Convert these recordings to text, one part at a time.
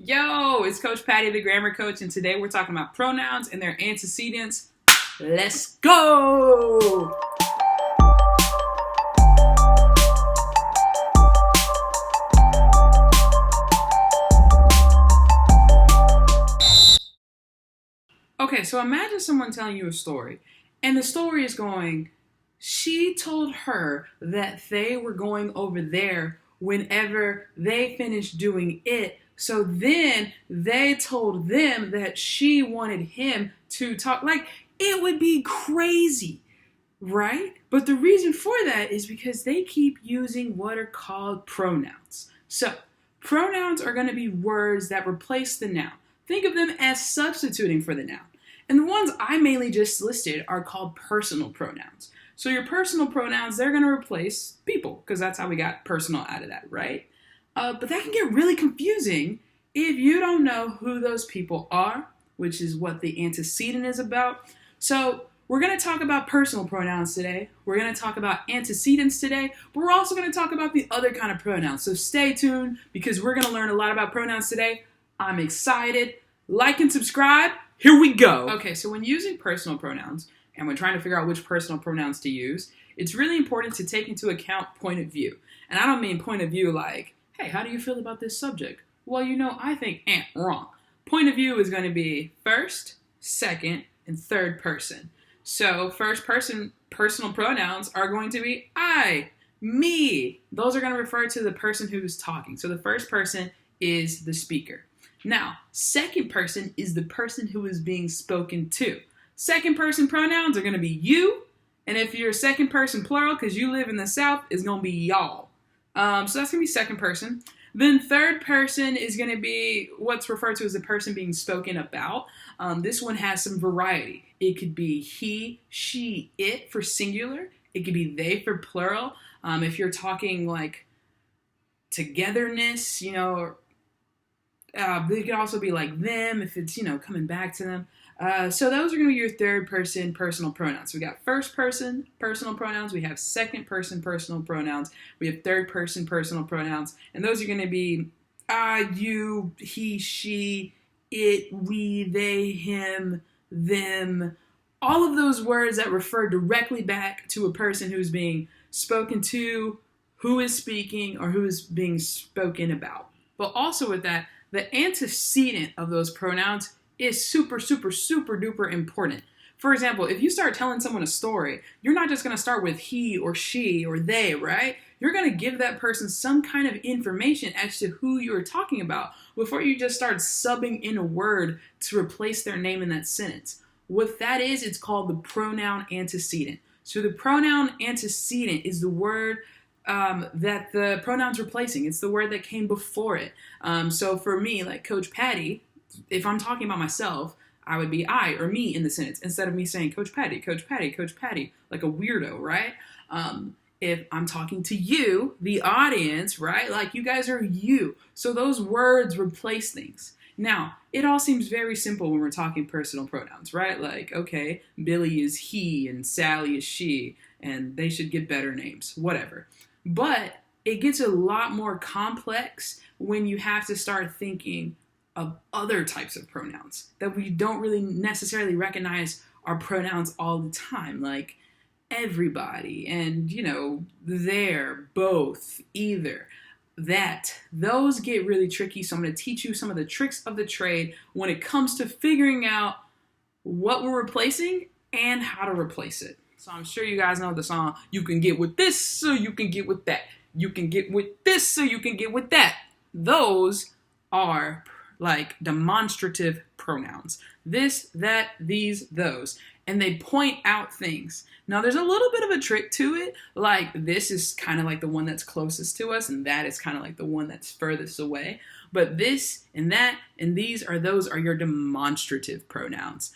Yo, it's Coach Patty, the grammar coach, and today we're talking about pronouns and their antecedents. Let's go! Okay, so imagine someone telling you a story, and the story is going, she told her that they were going over there whenever they finished doing it. So then they told them that she wanted him to talk. Like, it would be crazy, right? But the reason for that is because they keep using what are called pronouns. So, pronouns are going to be words that replace the noun. Think of them as substituting for the noun. And the ones I mainly just listed are called personal pronouns. So your personal pronouns, they're going to replace people, because that's how we got personal out of that, right? But that can get really confusing if you don't know who those people are, which is what the antecedent is about. So we're going to talk about personal pronouns today. We're going to talk about antecedents today, but we're also going to talk about the other kind of pronouns. So stay tuned, because we're going to learn a lot about pronouns today. I'm excited. Like and subscribe. Here we go. Okay, so when using personal pronouns, and when trying to figure out which personal pronouns to use, it's really important to take into account point of view. And I don't mean point of view like, hey, how do you feel about this subject? Well, I think wrong. Point of view is going to be first, second, and third person. So first person personal pronouns are going to be I, me. Those are going to refer to the person who's talking. So the first person is the speaker. Now, second person is the person who is being spoken to. Second person pronouns are going to be you, and if you're second person plural, because you live in the South, it's going to be y'all. So that's going to be second person. Then third person is going to be what's referred to as the person being spoken about. This one has some variety. It could be he, she, it for singular. It could be they for plural. If you're talking like togetherness, they could also be like them if it's, coming back to them. So those are going to be your third person personal pronouns. We got first person personal pronouns. We have second person personal pronouns. We have third person personal pronouns. And those are going to be I, you, he, she, it, we, they, him, them. All of those words that refer directly back to a person who's being spoken to, who is speaking, or who is being spoken about. But also with that, the antecedent of those pronouns is super, super, super duper important. For example, if you start telling someone a story, you're not just going to start with he or she or they, right? You're going to give that person some kind of information as to who you're talking about before you just start subbing in a word to replace their name in that sentence. What that is, it's called the pronoun antecedent. So the pronoun antecedent is the word that the pronoun's replacing. It's the word that came before it. So for me, like Coach Patty, if I'm talking about myself, I would be I or me in the sentence instead of me saying Coach Patty, Coach Patty, Coach Patty, like a weirdo, right? If I'm talking to you, the audience, right? Like you guys are you. So those words replace things. Now, it all seems very simple when we're talking personal pronouns, right? Like, okay, Billy is he and Sally is she, and they should get better names, whatever. But it gets a lot more complex when you have to start thinking of other types of pronouns that we don't really necessarily recognize are pronouns all the time, like everybody and, there, both, either, that. Those get really tricky, so I'm going to teach you some of the tricks of the trade when it comes to figuring out what we're replacing and how to replace it. So I'm sure you guys know the song, you can get with this so you can get with that. You can get with this so you can get with that. Those are like demonstrative pronouns. This, that, these, those. And they point out things. Now there's a little bit of a trick to it. Like this is kind of like the one that's closest to us, and that is kind of like the one that's furthest away. But this and that and these are those are your demonstrative pronouns.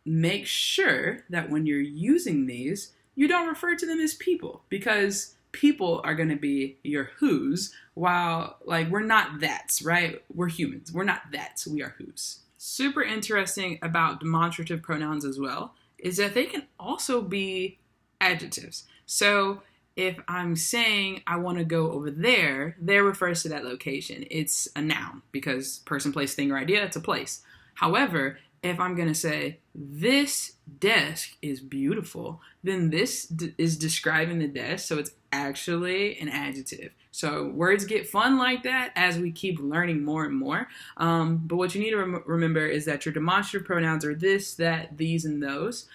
Make sure that when you're using these, you don't refer to them as people, because people are going to be your who's, while like we're not that's, right? We're humans. We're not that's, we are who's. Super interesting about demonstrative pronouns as well is that they can also be adjectives. So if I'm saying I want to go over there, there refers to that location. It's a noun because person, place, thing, or idea, it's a place. However, if I'm going to say this desk is beautiful, then this is describing the desk, so it's actually an adjective. So words get fun like that as we keep learning more and more. But what you need to remember is that your demonstrative pronouns are this, that, these, and those.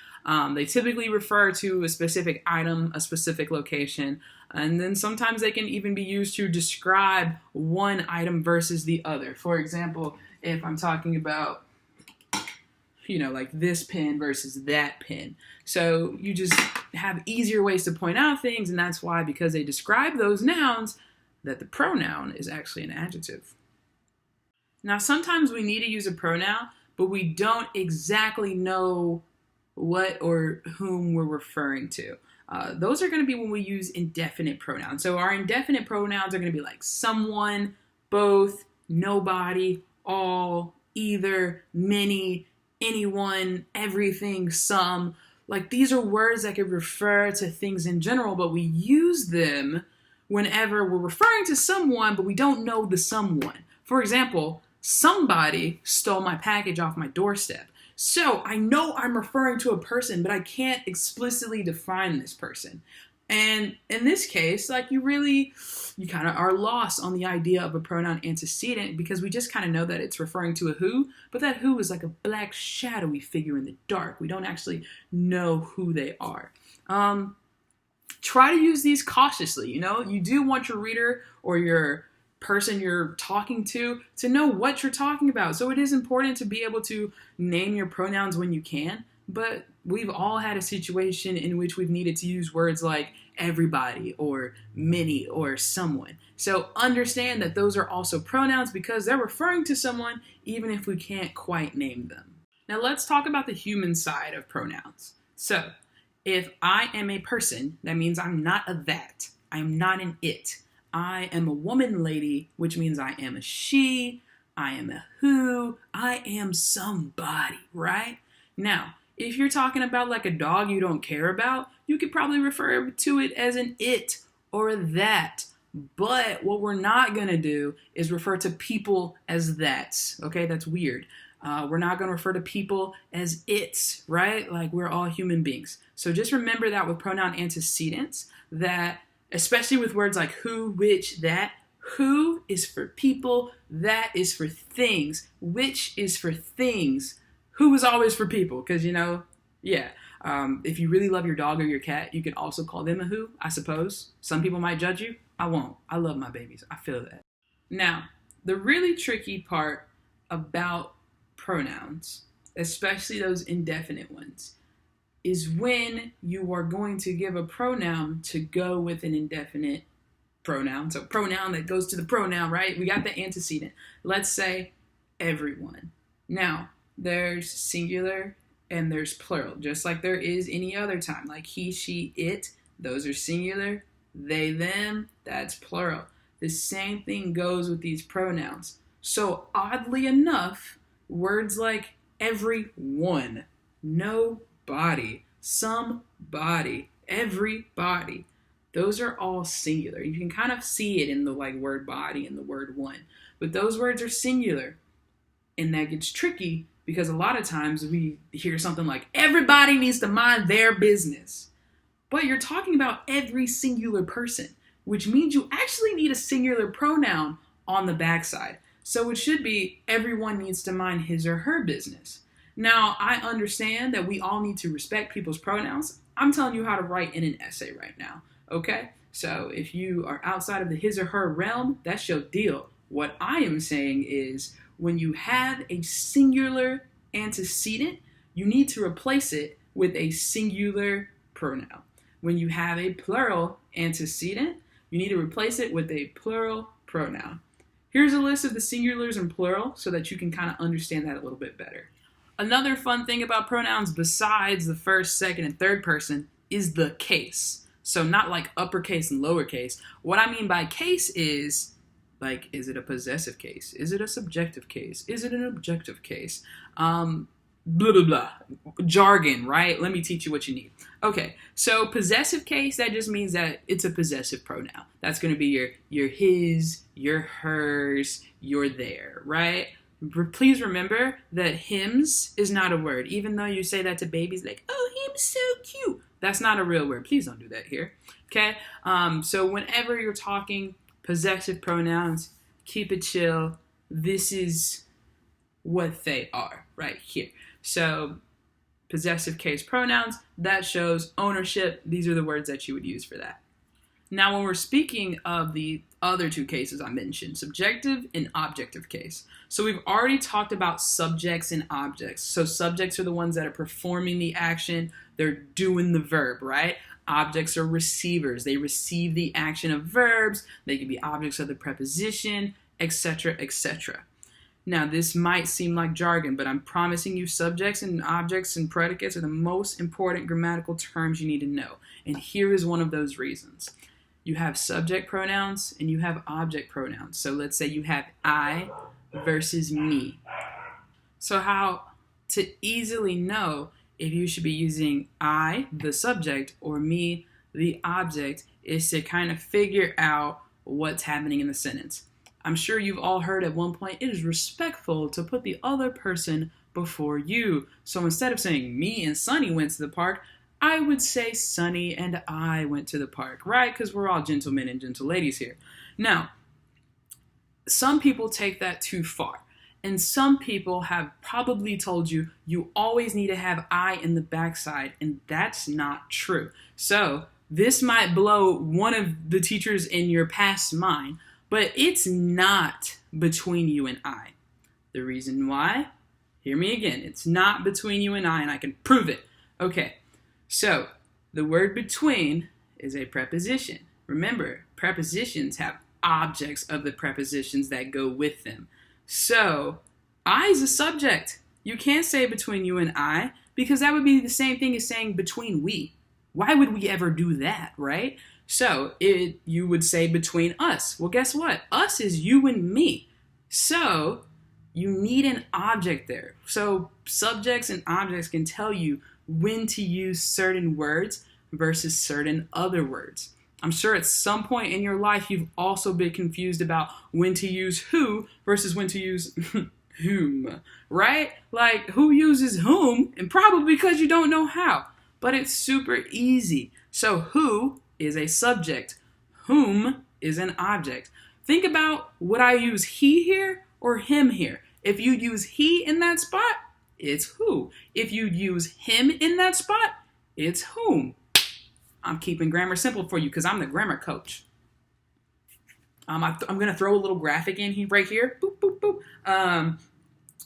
They typically refer to a specific item, a specific location, and then sometimes they can even be used to describe one item versus the other. For example, if I'm talking about, like this pen versus that pen. So you just have easier ways to point out things, and that's why, because they describe those nouns, that the pronoun is actually an adjective. Now, sometimes we need to use a pronoun, but we don't exactly know what or whom we're referring to. Those are going to be when we use indefinite pronouns. So our indefinite pronouns are going to be like someone, both, nobody, all, either, many, anyone, everything, some. Like, these are words that could refer to things in general, but we use them whenever we're referring to someone, but we don't know the someone. For example, somebody stole my package off my doorstep. So I know I'm referring to a person, but I can't explicitly define this person. And in this case, you kind of are lost on the idea of a pronoun antecedent because we just kind of know that it's referring to a who, but that who is like a black shadowy figure in the dark. We don't actually know who they are. Try to use these cautiously. You do want your reader or your person you're talking to know what you're talking about. So it is important to be able to name your pronouns when you can, but we've all had a situation in which we've needed to use words like everybody or many or someone. So understand that those are also pronouns because they're referring to someone even if we can't quite name them. Now let's talk about the human side of pronouns. So if I am a person, that means I'm not a that. I am not an it. I am a woman, lady, which means I am a she, I am a who, I am somebody, right? Now, if you're talking about like a dog you don't care about, you could probably refer to it as an it or a that. But what we're not going to do is refer to people as that's, okay? That's weird. We're not going to refer to people as it's, right? Like we're all human beings. So just remember that with pronoun antecedents, that especially with words like who, which, that, who is for people, that is for things, which is for things, who is always for people, because, if you really love your dog or your cat, you can also call them a who, I suppose. Some people might judge you. I won't. I love my babies. I feel that. Now, the really tricky part about pronouns, especially those indefinite ones, is when you are going to give a pronoun to go with an indefinite pronoun. So pronoun that goes to the pronoun, right? We got the antecedent. Let's say everyone. Now, there's singular and there's plural, just like there is any other time. Like he, she, it, those are singular. They, them, that's plural. The same thing goes with these pronouns. So oddly enough, words like everyone, nobody, somebody, everybody, those are all singular. You can kind of see it in the word body and the word one. But those words are singular. And that gets tricky because a lot of times we hear something like, everybody needs to mind their business. But you're talking about every singular person, which means you actually need a singular pronoun on the backside. So it should be, everyone needs to mind his or her business. Now, I understand that we all need to respect people's pronouns. I'm telling you how to write in an essay right now, okay? So if you are outside of the his or her realm, that's your deal. What I am saying is, when you have a singular antecedent, you need to replace it with a singular pronoun. When you have a plural antecedent, you need to replace it with a plural pronoun. Here's a list of the singulars and plural so that you can kind of understand that a little bit better. Another fun thing about pronouns besides the first, second, and third person is the case. So not like uppercase and lowercase. What I mean by case is, is it a possessive case? Is it a subjective case? Is it an objective case? blah, blah, blah. Jargon, right? Let me teach you what you need. Okay, so possessive case, that just means that it's a possessive pronoun. That's going to be your his, your hers, your their, right? Please remember that hims is not a word. Even though you say that to babies, like, oh, him's so cute. That's not a real word. Please don't do that here. Okay? So whenever you're talking possessive pronouns, keep it chill. This is what they are right here. So possessive case pronouns, that shows ownership. These are the words that you would use for that. Now, when we're speaking of the other two cases I mentioned, subjective and objective case. So we've already talked about subjects and objects. So subjects are the ones that are performing the action. They're doing the verb, right? Objects are receivers. They receive the action of verbs. They can be objects of the preposition, etc., etc. Now, this might seem like jargon, but I'm promising you subjects and objects and predicates are the most important grammatical terms you need to know. And here is one of those reasons. You have subject pronouns and you have object pronouns. So let's say you have I versus me. So how to easily know if you should be using I, the subject, or me, the object, is to kind of figure out what's happening in the sentence. I'm sure you've all heard at one point, it is respectful to put the other person before you. So instead of saying me and Sonny went to the park, I would say Sonny and I went to the park, right? Because we're all gentlemen and gentle ladies here. Now, some people take that too far. And some people have probably told you you always need to have I in the backside, and that's not true. So this might blow one of the teachers in your past mind, but it's not between you and I. The reason why? Hear me again. It's not between you and I can prove it. Okay, so the word between is a preposition. Remember, prepositions have objects of the prepositions that go with them. So, I is a subject. You can't say between you and I because that would be the same thing as saying between we. Why would we ever do that, right? So you would say between us. Well, guess what? Us is you and me. So you need an object there. So subjects and objects can tell you when to use certain words versus certain other words. I'm sure at some point in your life you've also been confused about when to use who versus when to use whom, right? Like who uses whom, and probably because you don't know how. But it's super easy. So who is a subject. Whom is an object. Think about, would I use he here or him here? If you use he in that spot, it's who. If you use him in that spot, it's whom. I'm keeping grammar simple for you because I'm the grammar coach. I'm going to throw a little graphic in here, right here, boop, boop, boop,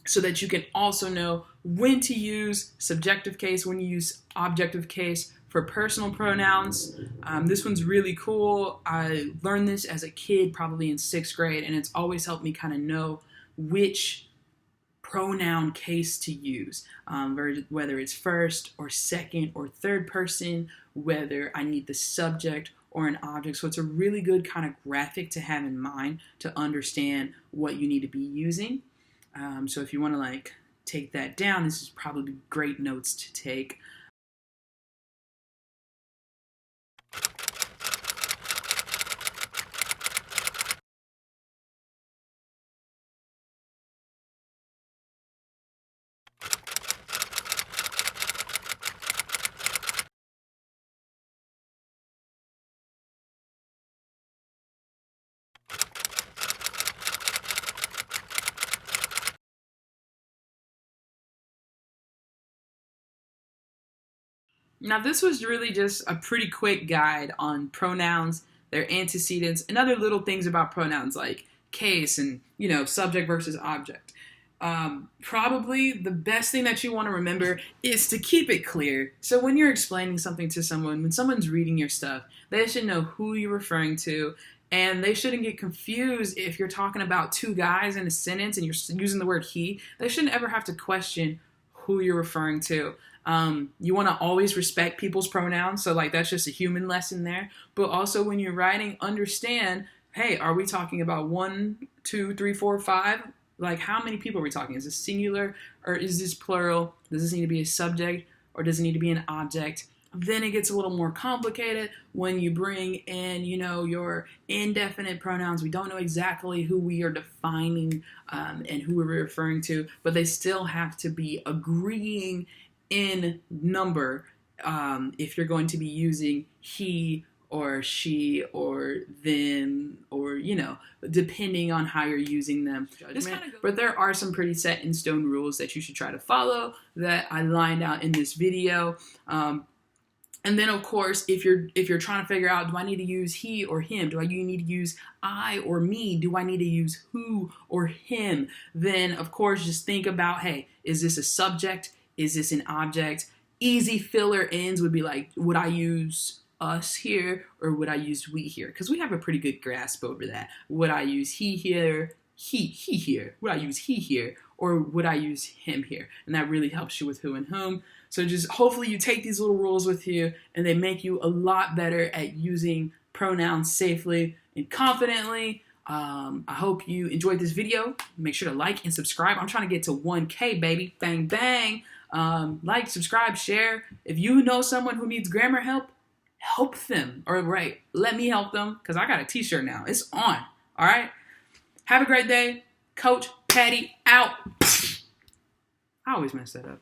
so that you can also know when to use subjective case, when you use objective case for personal pronouns. This one's really cool. I learned this as a kid, probably in 6th grade, and it's always helped me kind of know which pronoun case to use, whether it's first or second or third person, whether I need the subject or an object. So it's a really good kind of graphic to have in mind to understand what you need to be using. So if you want to take that down, this is probably great notes to take. Now, this was really just a pretty quick guide on pronouns, their antecedents, and other little things about pronouns like case and, subject versus object. Probably the best thing that you want to remember is to keep it clear. So when you're explaining something to someone, when someone's reading your stuff, they should know who you're referring to, and they shouldn't get confused if you're talking about two guys in a sentence and you're using the word he. They shouldn't ever have to question who you're referring to. You want to always respect people's pronouns, so that's just a human lesson there. But also when you're writing, understand, hey, are we talking about 1, 2, 3, 4, 5? Like, how many people are we talking? Is this singular or is this plural? Does this need to be a subject or does it need to be an object? Then it gets a little more complicated when you bring in, your indefinite pronouns. We don't know exactly who we are defining and who we're referring to, but they still have to be agreeing in number if you're going to be using he or she or them or, depending on how you're using them. But there are some pretty set in stone rules that you should try to follow that I lined out in this video. And then, of course, if you're trying to figure out, do I need to use he or him? Do I need to use I or me? Do I need to use who or him? Then, of course, just think about, hey, is this a subject? Is this an object? Easy filler ends would be like, would I use us here or would I use we here? Because we have a pretty good grasp over that. Would I use he here? He here. Would I use he here? Or would I use him here? And that really helps you with who and whom. So just hopefully you take these little rules with you and they make you a lot better at using pronouns safely and confidently. I hope you enjoyed this video. Make sure to like and subscribe. I'm trying to get to 1K, baby. Bang, bang. Like, subscribe, share. If you know someone who needs grammar help, help them. Or let me help them because I got a t-shirt now. It's on. All right? Have a great day. Coach Patty out. I always mess that up.